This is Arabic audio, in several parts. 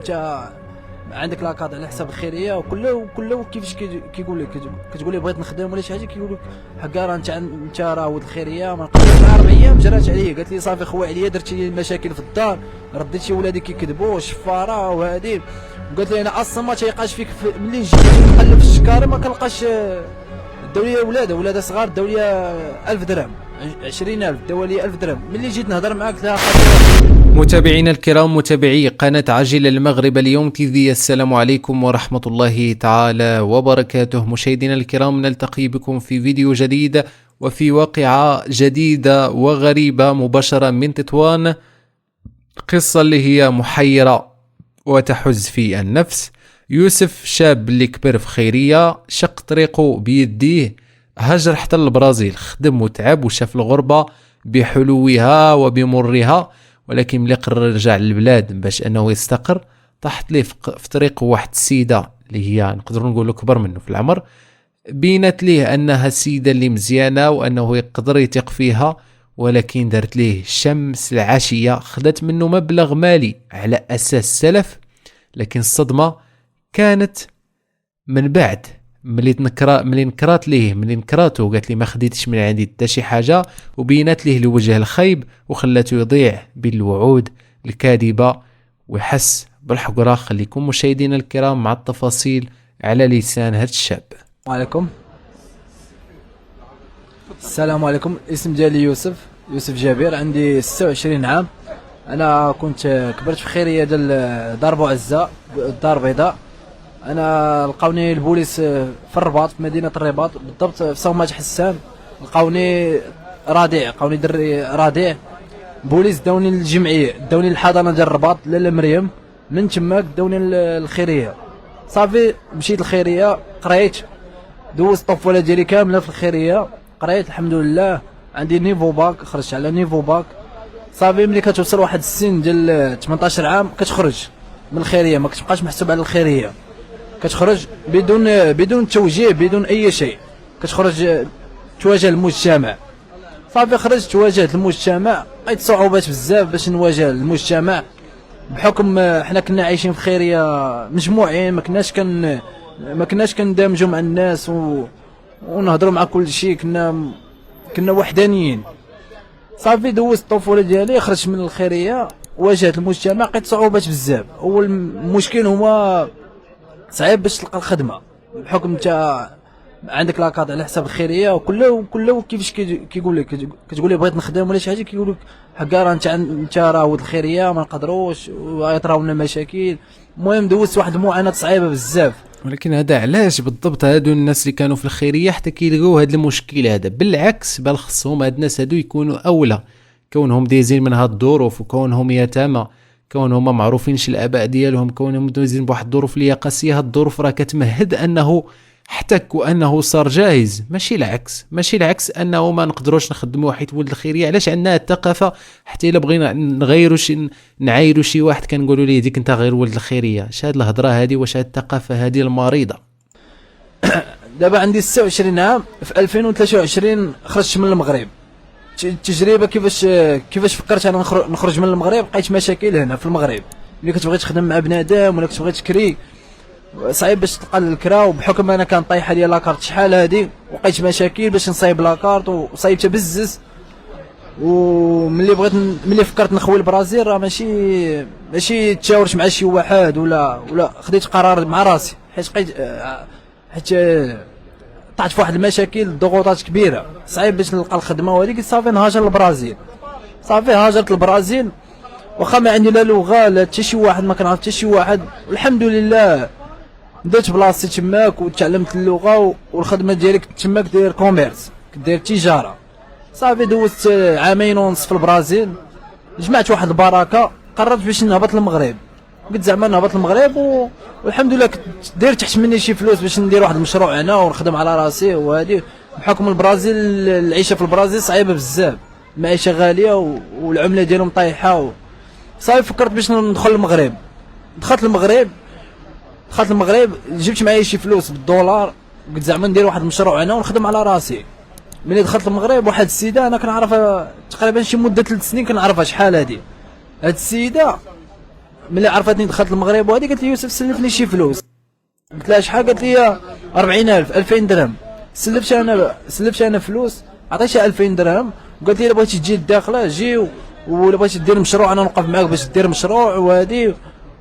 انت عندك لاكارت على حساب الخيريه وكله كيفاش كيقول لك كتقول لي بغيت نخدم ولا شي حاجه كيقول لك حكا راه انت راه ولد الخيريه ما نقدرش. 4 ايام جرات عليه قالت لي صافي خوي عليا درتي مشاكل في الدار رديت شي ولادي كيكذبوا شفاره وهذه قالت لي انا اصلا ما تيقاش فيك ملي جيت نقلب في الشكاره ما كنلقاش الدوليه ولاد صغار الدوليه 1000 درهم 20000 الدوليه 1000 درهم ملي جيت نهضر معاك لا. متابعينا الكرام متابعي قناة عجل المغرب اليوم تي، السلام عليكم ورحمة الله تعالى وبركاته. مشاهدينا الكرام، نلتقي بكم في فيديو جديد وفي واقعة جديدة وغريبة مباشرة من تطوان. قصة اللي هي محيرة وتحز في النفس. يوسف شاب اللي كبر في خيرية، شق طريقه بيديه، هاجر حتى البرازيل، خدم وتعب وشاف الغربة بحلوها وبمرها، ولكن ملي قرر يرجع للبلاد باش انه يستقر طاحت ليه في طريق واحد السيده اللي هي نقدروا نقولوا كبر منه في العمر. بينت ليه انها السيده اللي مزيانه وانه يقدر يثق فيها، ولكن دارت ليه شمس العشيه، خدت منه مبلغ مالي على اساس سلف. لكن الصدمه كانت من بعد ملي نكراته قالت لي ما خديتش من عندي حتى شي حاجه، وبينات ليه الوجه الخيب وخلاته يضيع بالوعود الكاذبه ويحس بالحقره. خليكم مشاهدينا الكرام مع التفاصيل على لسان هذا الشاب. عليكم السلام عليكم. الاسم ديالي يوسف جابر، عندي 26 عام. انا كنت كبرت في خيريه ديال دار بوعزه الدار البيضاء. انا لقاوني البوليس في الرباط في مدينه الرباط بالضبط في صومات حسان. لقاوني دري رضيع. البوليس داوني للجمعيه، داوني للحضانه ديال الرباط لاله مريم، من تماك داوني للخيريه. صافي مشيت الخيريه قريت، دوزت الطفوله ديالي كامله في الخيريه، قريت الحمد لله، عندي نيفو باك، خرجت على نيفو باك. صافي ملي كتوصل واحد السن ديال 18 عام كتخرج من الخيريه، ما كتبقاش محسوب على الخيريه، كتخرج بدون توجيه بدون اي شيء، كتخرج تواجه المجتمع. صافي خرجت واجهت المجتمع، لقيت صعوبات بزاف باش نواجه المجتمع بحكم حنا كنا عايشين في خيريه مجموعين، ما كناش كندمجوا مع الناس ونهضروا مع كل شيء، كنا وحدانيين. صافي دوزت الطفوله ديالي، خرجت من الخيريه واجهت المجتمع، لقيت صعوبات بزاف. اول مشكل هو صعيب باش تلقى الخدمه بحكم انت عندك لاكارت على حساب الخيريه وكله كيفاش كيقول لك كتقول لي بغيت نخدم ولا شي حاجه كيقول لك حكا راه انت راه ولد الخيريه ما نقدروش ويطراو لنا مشاكل. المهم دوزت واحد المعاناه صعيبه بزاف. ولكن هذا علاش بالضبط هادو الناس اللي كانوا في الخيريه حتى كيلقاو هذا المشكل هذا؟ بالعكس بل خصهم هاد الناس هادو يكونوا اولى، كونهم دايزين من هاد الظروف وكونهم يتامى، كونهم معروفينش الاباء ديالهم، كونهم دايزين بواحد الظروف اللي قاسيه. هاد الظروف راه كتمهد انه احتك وانه صار جاهز، ماشي العكس انه ما نقدروش نخدموا حيت ولد الخيريه. علاش عندنا الثقافه حتى الا بغينا نغيروا نعايروا شي واحد كنقولوا ليه ديك انت غير ولد الخيريه؟ اش هاد الهضره هادي؟ واش هاد الثقافه هادي المريضه؟ دابا عندي 26 عام، في 2023 خرجت من المغرب. التجربه كيفاش فكرت انا نخرج من المغرب، لقيت مشاكل هنا في المغرب. ملي كتبغي تخدم مع بنادم ولا كتبغي تكري صعيب باش تلقى الكرا، وبحكم انا كان طايحه ليا لاكارت شحال هادي ولقيت مشاكل باش نصايب لاكارت وصايبتها بزز. ملي فكرت نخوي البرازيل راه ماشي تشاورت مع شي واحد ولا خديت قرار مع راسي، حيت طاحت في واحد المشاكل ضغوطات كبيره، صعيب باش نلقى الخدمه. وهذيك قلت صافي نهاجر للبرازيل. صافي هاجرت للبرازيل واخا ما عندي لا لغه لا حتى شي واحد، ما كنعرف حتى شي واحد، والحمد لله درت بلاصتي تماك وتعلمت اللغه والخدمه ديالي تماك داير كوميرس، داير تجاره. صافي دوزت 2.5 عام في البرازيل، جمعت واحد البركه، قررت باش نهبط للمغرب. قلت زعما نهبط للمغرب والحمد لله كنت داير تحت مني شي فلوس باش ندير واحد المشروع هنا ونخدم على راسي. وهذه بحكم البرازيل العيشه في البرازيل صعيبه بزاف، المعيشه غاليه والعمله ديالهم طايحه. صافي فكرت باش ندخل المغرب. دخلت المغرب جبت معايا شي فلوس بالدولار، قلت زعما ندير واحد المشروع هنا ونخدم على راسي. ملي دخلت المغرب واحد السيده انا كنعرفها تقريبا شي مده 3 سنين، كنعرفها شحال هاد السيده ملي عرفتني دخلت المغرب وهذه قالت لي يوسف سلفني شي فلوس. قلت لها شحال؟ قالت لي 40,000 2000 درهم. سلفت انا فلوس، عطيتها 2000 درهم وقالت لي الا بغيتي تجي الداخله جي، ولا بغيتي دير مشروع انا نوقف معاك باش دير مشروع وهادي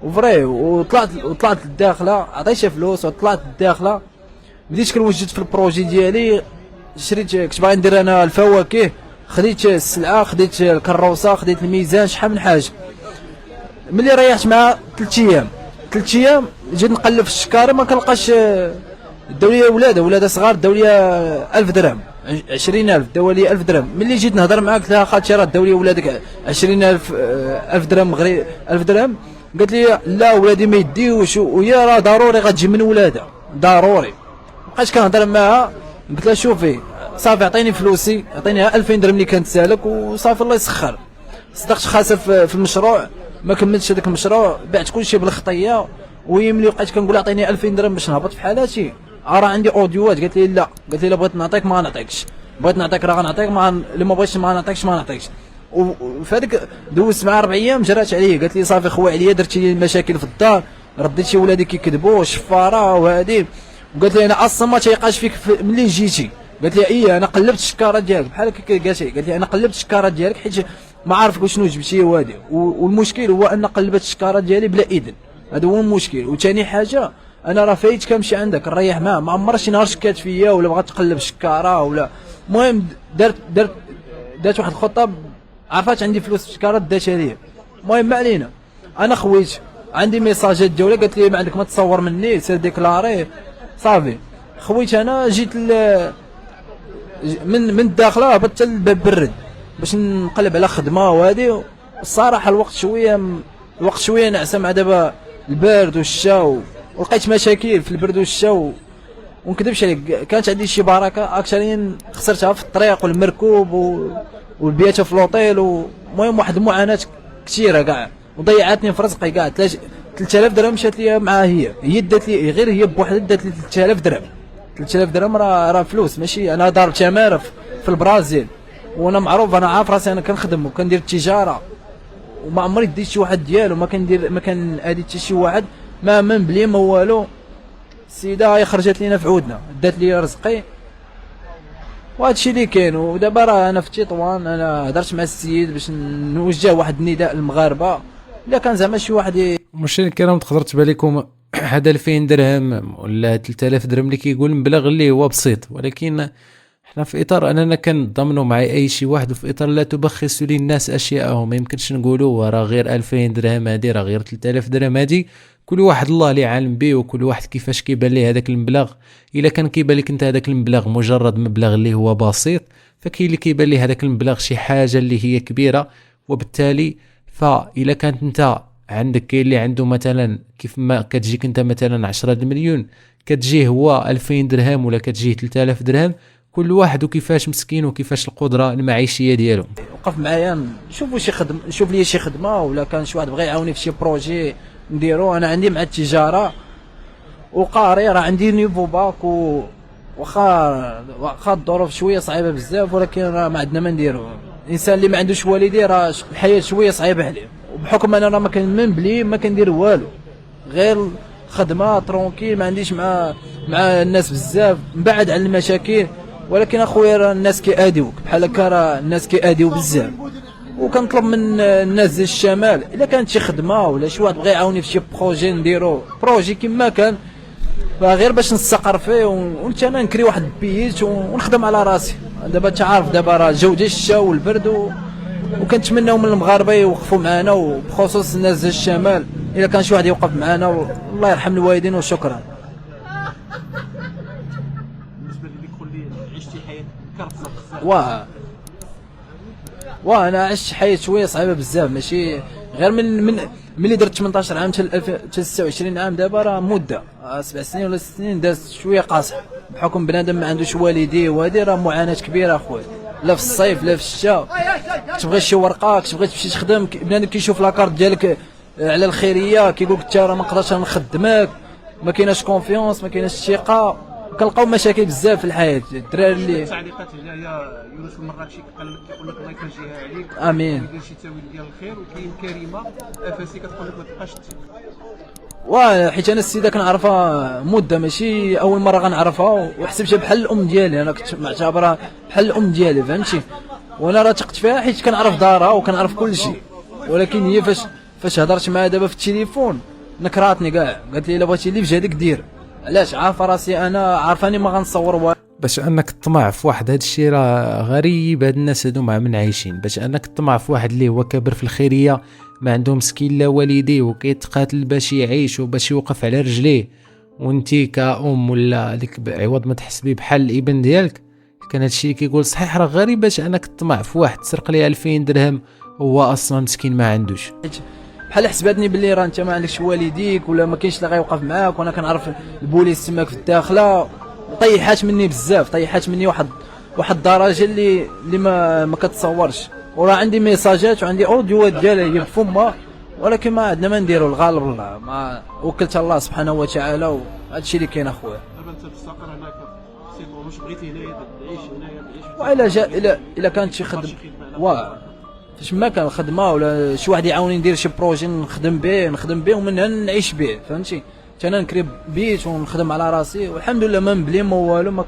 وفري. وطلعت للداخله، عطيتها فلوس وطلعت للداخله. بديت كنوجد في البروجي ديالي، شريت كنت باغي ندير انا الفواكه، خديت السلعه، خديت الكروسه، خديت الميزان، شحال من حاجه. ملي ريحت مع 3 ايام جيت نقلب في الشكاره ما كنلقاش. داو لي ولاد صغار، داو لي 1000 درهم 20,000، داو لي 1000 درهم. ملي جيت نهضر معاك قلت لها خالتي راه داو لي ولادك 20,000 1000 درهم مغربي 1000 درهم. قالت لي لا ولادي ما يديوش، وهي راه ضروري غتجي من ولادها ضروري. بقيت كنهضر معاها قلت لها شوفي صافي عطيني فلوسي، عطيني 2000 درهم اللي كانت سالك وصافي الله يسخر. صدقت خاسر في المشروع، ما كملتش هذاك المشروع، بعت كلشي بالخطيه. وهي ملي بقيت كنقول عطيني 2000 درهم باش نهبط في حالاتي، راه عندي اوديوات. قالت لي لا، قالت لي لا بغيت نعطيك ما نعطيكش، بغيت نعطيك راه غنعطيك، اللي ما بغيتش ما نعطيكش. وفي هذيك دوزت معها 4 ايام جرات عليا. قالت لي صافي خوي عليا، درتي لي المشاكل في الدار، رديتي ولادي كيكذبوا شفاره وهادي. وقالت لي انا اصلا ما تيقاش فيك ملي جيتي. قالت لي ايه انا قلبت الشكاره ديالك بحال هكا قالت لي انا قلبت الشكاره ديالك حيت ما عارفك شنو جبتي وهادي. والمشكل هو ان قلبت الشكاره ديالي بلا اذن، هذا هو المشكل. وثاني حاجه انا راه فايت كنمشي عندك نريح معاه، ما عمرها شي نهار شكات فيا ولا بغات تقلب الشكاره ولا. المهم دارت واحد الخطه، عرفات عندي فلوس في الشكاره داتها ليا. المهم ما علينا، انا خويت عندي ميساجات ديالها، قالت لي ما عندك ما تصور مني سير ديكلاري. صافي خويت انا جيت من الداخله هبطت للباب برد باش نقلب على خدمه وهادي. الصراحه الوقت شويه نعسه مع دابا البرد والشتا، ولقيت مشاكل في البرد والشتا. ونكذبش عليك كانت عندي شي بركه اكثرين خسرتها في الطريق والمركوب والبيات في لوطيل. المهم واحد المعاناه كثيره كاع، وضيعتني في رزقي كاع. 3000 درهم مشات لي معها، هي دات لي غير هي بوحدها دات لي 3000 درهم. 3000 درهم راه فلوس، ماشي انا ضارب تماره في البرازيل، وانا معروف انا عارف راسي انا كنخدم وكندير التجاره، وما عمري ديت شي واحد ديالو، ما كان ادي حتى شي واحد ما من بلي ما والو. السيده هي خرجت لينا في عودنا، دات لي رزقي وهذا الشيء اللي كاين. ودابا راه انا في تطوان، انا هضرت مع السيد باش نوجه واحد النداء للمغاربه الا كان زعما شي واحد. مشاهدينا الكرام، تقدر تبان لكم هذا 2000 درهم ولا 3000 درهم اللي كيقول مبلغ اللي هو بسيط، ولكن احنا في اطار اننا كنضمنوا مع اي شي واحد، وفي اطار لا تبخسوا للناس اشياءهم. ما يمكنش نقولوا راه غير 2000 درهم هذه، راه غير 3000 درهم هذه. كل واحد الله اللي عالم به، وكل واحد كيفاش كيبان ليه هذاك المبلغ. الا كان كيبان لك انت هذاك المبلغ مجرد مبلغ اللي هو بسيط، فكاين اللي كيبان ليه هذاك المبلغ شي حاجه اللي هي كبيره. وبالتالي فاذا كانت انت عندك، كاين اللي عنده مثلا كيف ما كتجيك انت مثلا 10 مليون، كتجيه هو 2000 درهم ولا كتجيه 3000 درهم. كل واحد وكيفاش مسكين وكيفاش القدره المعيشيه ديالو. وقف معايا نشوف لي شي خدمه، ولا كان شي واحد بغى يعاوني في شي بروجي نديرو. انا عندي مع التجاره وقاري، راه عندي نيفو باك، واخا الظروف شويه صعيبه بزاف، ولكن راه ما عندنا ما نديرو. الانسان اللي ما عندوش والديه راه الحياه شويه صعيبه عليه، وبحكم انا راه ما كنمن بلي ما كندير والو، غير خدمه ترونكيل، ما عنديش مع الناس بزاف، مبعد على المشاكل. ولكن اخويا راه الناس كياديوك بحال هكا، راه الناس كياديو بزاف. وكنطلب من الناس ديال الشمال الا كانت شي خدمه ولا شي واحد بغى يعاوني في شي بروجي، نديرو بروجي كما كان غير باش نستقر فيه، وانت انا نكري واحد البيت ونخدم على راسي. دابا تعرف دابا راه الجو ديال الشتا والبرد، وكنتمناو من المغاربه يوقفوا معنا، وبخصوص الناس ديال الشمال الا كان شي واحد يوقف معنا. الله يرحم الوالدين وشكرا. بالنسبه لي كل اللي عشتي حياه كرفصه بزاف. انا عشت حياه شويه صعيبه بزاف، ماشي غير من ملي درت 18 عام حتى 26 عام. دابا راه مده 7 سنين ولا 6 سنين دازت شويه قاصح، بحكم بنادم ما عندوش والديه، وهذه راه معاناه كبيره اخويا. لا في الصيف لا في الشتاء، كتبغي شي ورقه، كتبغي تمشي تخدم، بنادم كيشوف لاكارت ديالك على الخيريه كيقول لك انت راه ما نقدرش نخدمك، ما كايناش كونفيونس، ما كايناش الثقه. كنلقاو مشاكل بزاف في الحياه الدراري اللي. التعليقات هنايا يونس المراكشي كيقول لك الله يفرجيها عليك، امين. ويدير شي تاويل ديال الخير. وكاين كريمه افاسي كتقول لك ما تبقاش تثق. حيت انا السيده كنعرفها مده، ماشي اول مره غنعرفها، وحسبتها بحال الام ديالي، انا كنت معتبرها بحال الام ديالي فهمتي. وانا راه ثقت فيها حيت كنعرف دارها وكنعرف كل شيء، ولكن هي فاش هضرت معها دابا في التليفون نكراتني كاع، قالت لي الا بغيتي اللي في جهدك دير. علاش؟ عارفه راسي انا، عارفاني ما غنصور والو. باش انك تطمع في واحد هاد الشيء راه غريب. هاد الناس هادو مع من عايشين باش انك تطمع في واحد اللي هو كابر في الخيريه، ما عنده مسكين لا والديه، وكيتقاتل باش يعيش وباش يوقف على رجليه، وانتي كأم ولا ديك عوض ما تحسبي بحال الابن ديالك. كان هادشي اللي كيقول صحيح راه غريب باش انك تطمع في واحد تسرق ليه 2000 درهم هو اصلا مسكين ما عندوش. بحال حسباتني باللي راه انت ما عندكش والديك ولا ما كاينش اللي غيوقف معاك، وانا كنعرف البوليس تماك في الداخله. طيحات مني بزاف، طيحات مني واحد الدرجه اللي ما كتصورش. وراه عندي ميساجات وعندي اوديوات ديالها هي بفمها، ولكن ما عندنا ما نديرو. الغالب الله، ما وكلت الله سبحانه وتعالى، وهذا الشيء اللي كاين اخويا. دابا انت تستقر هناك في سيطور، واش بغيتي هنايا تعيش هنايا تعيش؟ والا جا الا كانت شي خدمه فاش ما كان خدمه ولا شي واحد يعاوني ندير شي بروجي نخدم به ومنها نعيش به فهمتي. انا نكري بيت ونخدم على راسي والحمد لله، ما مبلي ما والو، ما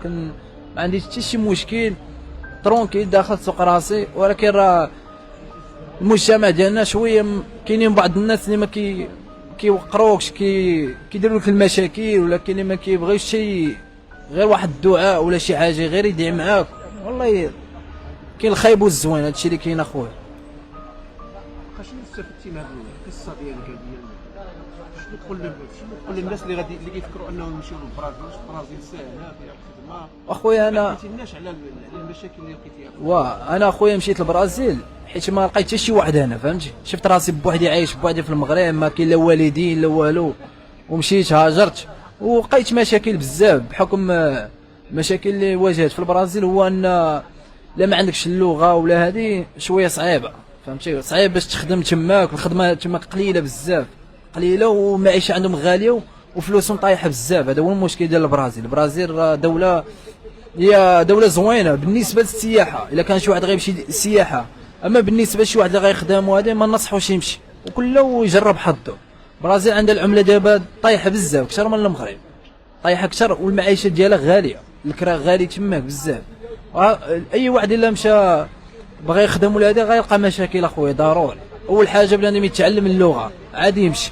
عنديش حتى شي مشكل، ترونكيل داخل سوق راسي. ولكن راه المجتمع ديالنا شويه كاينين بعض الناس اللي ما كيوقروكش، كيديروا لك المشاكل، ولا كاين اللي ما كيبغيوش شي غير واحد الدعاء ولا شي حاجه غير يدعي معاك. والله كاين الخايب والزوين، هادشي اللي كاين اخويا. شنو استفدتي من هذه القصه ديالك ديال شنو تقول للناس اللي كيفكروا انهم يمشيو للبرازيل؟ واش البرازيل ساهله فيها الخدمه؟ اخويا انا ما حكيتيناش على المشاكل اللي لقيتيها. انا اخويا مشيت للبرازيل حيت ما لقيت حتى شي واحد هنا فهمتي. شفت راسي بوحدي عايش بوحدي في المغرب، ما كاين لا والدين لا والو، ومشيت هاجرت ولقيت مشاكل بزاف بحكم مشاكل اللي واجهت في البرازيل. هو ان لا ما عندكش اللغه ولا هذه شويه صعيبه فهمتي، صعيب باش تخدم تماك. الخدمه تماك قليله بزاف، قليله، والمعيشه عندهم غاليه وفلوسهم طايحه بزاف. هذا هو المشكل ديال البرازيل. البرازيل دوله، هي دوله زوينه بالنسبه للسياحه الا كان شي واحد غيمشي السياحه، اما بالنسبه لشي واحد اللي غيخدم وهذا ما ننصحوش يمشي، وكله يجرب حظه. البرازيل عندها العمله دابا طايحه بزاف اكثر من المغرب، طايحه اكثر، والمعيشه ديالها غاليه، الكرا غالي تماك بزاف. اي واحد الا مشى بغى يخدم ولا هذا غيلقى مشاكل اخويا ضروري. اول حاجه بنادم يتعلم اللغه عادي يمشي،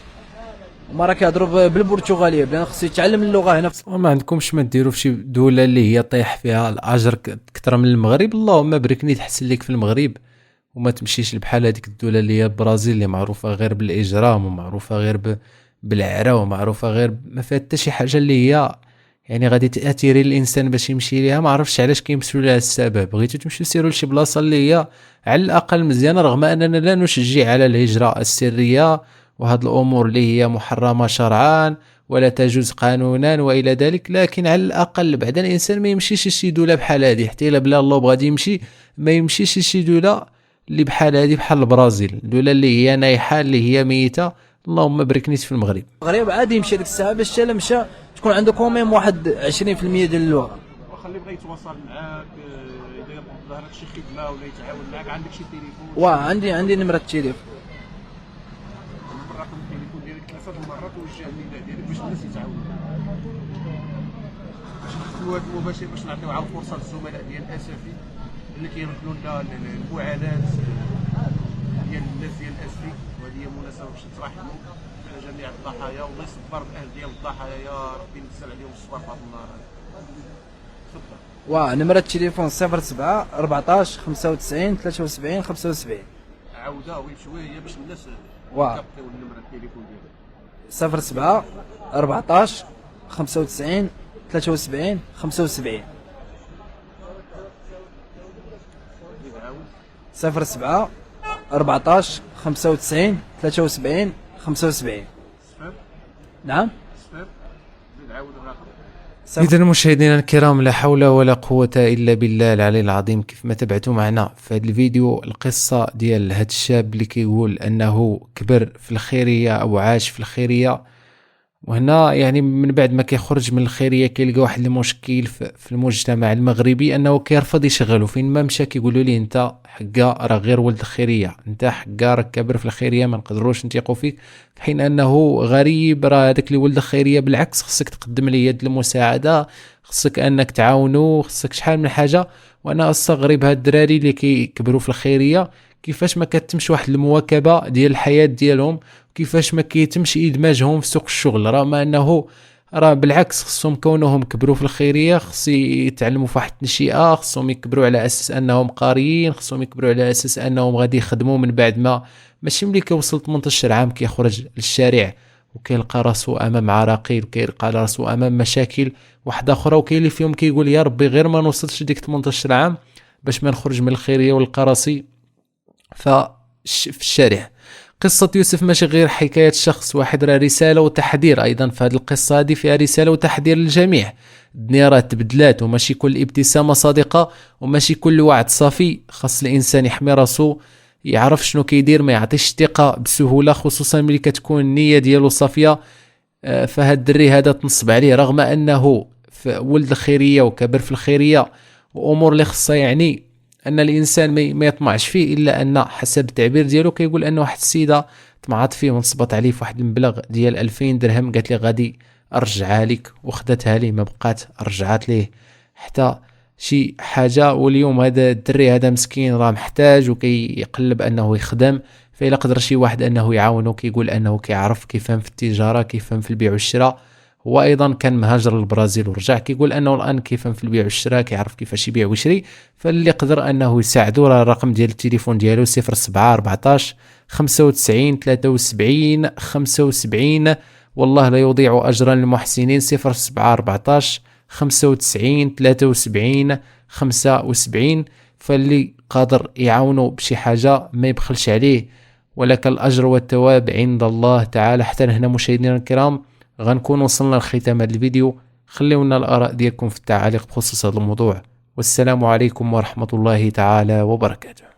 وما راه كيهضروا بالبرتغاليه، بلا خصو يتعلم اللغه هنا. وما عندكمش ما ديروا في شي دوله اللي هي طيح فيها الاجر اكثر من المغرب؟ اللهم باركني تحسن لك في المغرب، وما تمشيش بحال هذيك الدوله اللي هي البرازيل اللي معروفه غير بالاجرام، ومعروفه غير بالعرا، ومعروفه غير ما فيها حتى شي حاجه اللي هي يعني غادي تاثيري الانسان باش يمشي ليها. ما عرفتش علاش كيمشيو لها السبب. بغيتو تمشيو سيروا لشي بلاصه اللي هي على الاقل مزيانه، رغم اننا لا نشجع على الهجره السريه وهاد الامور اللي هي محرمه شرعا ولا تجوز قانونا والى ذلك، لكن على الاقل بعد الانسان ما يمشيش لشي دوله بحال هذه. حتى الا بلا الله بغى يمشي ما يمشيش لشي دوله اللي بحال هذه، بحال البرازيل، دوله اللي هي نايحه اللي هي ميته. اللهم بارك نيت في المغرب. المغرب عادي يمشي ديك الساعه باش حتى مشى تكون عنده كوميم واحد 20% ديال اللغه. واخا اللي بغى يتواصل معاك اذا ظهرت شي خدمه ولا يتعاون معاك، عندك شي تليفون؟ عندي نمره التليفون، الرقم التليفون ديالك 3 المرات وجه النداء ديالك باش الناس يتعاونوا. باش ندخلوا هذا المباشر، باش نعطيو عاود فرصه للزملاء ديال اسفي اللي كيردوا لنا المعاناه ديال الناس ديال اسفي، وهذه هي مناسبه باش نترحموا على جميع الضحايا، والله يصبر الاهل ديال الضحايا يا ربي، نزل عليهم الصبر في هذا النهار. تفضل. نمره التليفون 07 14 95 73 75. عاودها شويه باش الناس يكابتيو النمره التليفون ديالك. 07 14 95 73 75. 07 14 95 73 75. صفر. نعم. صفر. زيد عاود الرقم. إذا مشاهدينا الكرام، لا حول ولا قوة إلا بالله العلي العظيم. كيف ما تبعتوا معنا في هذا الفيديو القصة ديال هذا الشاب اللي كيقول أنه كبر في الخيرية أو عاش في الخيرية، وهنا يعني من بعد ما كيخرج من الخيريه كيلقى واحد المشكل في المجتمع المغربي، انه كيرفض يشغلو. فين ما مشى كيقولوا ليه انت حقا راه غير ولد الخيريه، انت حقا راك كابر في الخيريه، ما نقدروش نثيقوا فيك. في حين انه غريب، راه هذاك اللي ولد الخيريه بالعكس خصك تقدم ليه يد المساعده، خصك انك تعاونو، خصك شحال من حاجه. وانا استغرب هاد الدراري اللي كيكبروا في الخيريه كيفاش ما كتمش واحد المواكبه ديال الحياه ديالهم، كيفاش ما كيتمش ادماجهم في سوق الشغل. راه ما انه راه بالعكس خصهم كونهم كبروا في الخيريه خص يتعلموا في واحد التنشئه، خصهم يكبروا على اساس انهم قاريين، خصهم يكبروا على اساس انهم غادي يخدموا من بعد ما، ماشي ملي كيوصل 18 عام كيخرج للشارع وكيلقى راسو امام عراقيل وكيلقى راسو امام مشاكل واحده اخرى، وكاين اللي فيهم كيقول يا ربي غير ما نوصلش لديك 18 عام باش ما نخرج من الخيريه ونلقى راسي في الشارع. قصة يوسف ماشي غير حكاية شخص واحد، راه رسالة وتحذير أيضا. في هذه القصة هذه فيها رسالة وتحذير للجميع. الدنيا راه تبدلات، وماشي كل ابتسامة صادقة، وماشي كل وعد صافي. خاص الإنسان يحمي راسو، يعرف شنو كيدير، ما يعطيش الثقة بسهولة، خصوصا ملي كتكون النية ديالو صافية. فهاد الدري هذا تنصب عليه رغم أنه ولد الخيرية وكبر في الخيرية وأمور اللي خصها يعني ان الانسان ما يطمعش فيه، الا ان حسب التعبير ديالو كيقول انه واحد السيده طمعت فيه ونصبت عليه في واحد المبلغ ديال 2000 درهم، قالت لي غادي ارجعها لك، وخدتها ليه، ما بقات رجعت ليه حتى شي حاجه. واليوم هذا الدري هذا مسكين راه محتاج وكيقلب انه يخدم، فإلا قدر شي واحد انه يعاونه كيقول انه كيعرف كيفهم في التجاره، كيفهم في البيع والشراء. هو ايضا كان مهاجر للبرازيل ورجع، كيقول انه الان كيفهم في البيع والشراء، كيعرف كيفاش يبيع ويشري. فاللي قدر انه يساعدو راه الرقم ديال التليفون ديالو 07 14 95 73 75. والله لا يضيع اجرا المحسنين. 07 14 95 73 75. فاللي قادر يعاونو بشي حاجة ما يبخلش عليه، ولك الأجر والثواب عند الله تعالى. حتى هنا مشاهدينا الكرام غنكون وصلنا لختام هذا الفيديو. خليونا الآراء ديالكم في التعاليق بخصوص هذا الموضوع، والسلام عليكم ورحمة الله تعالى وبركاته.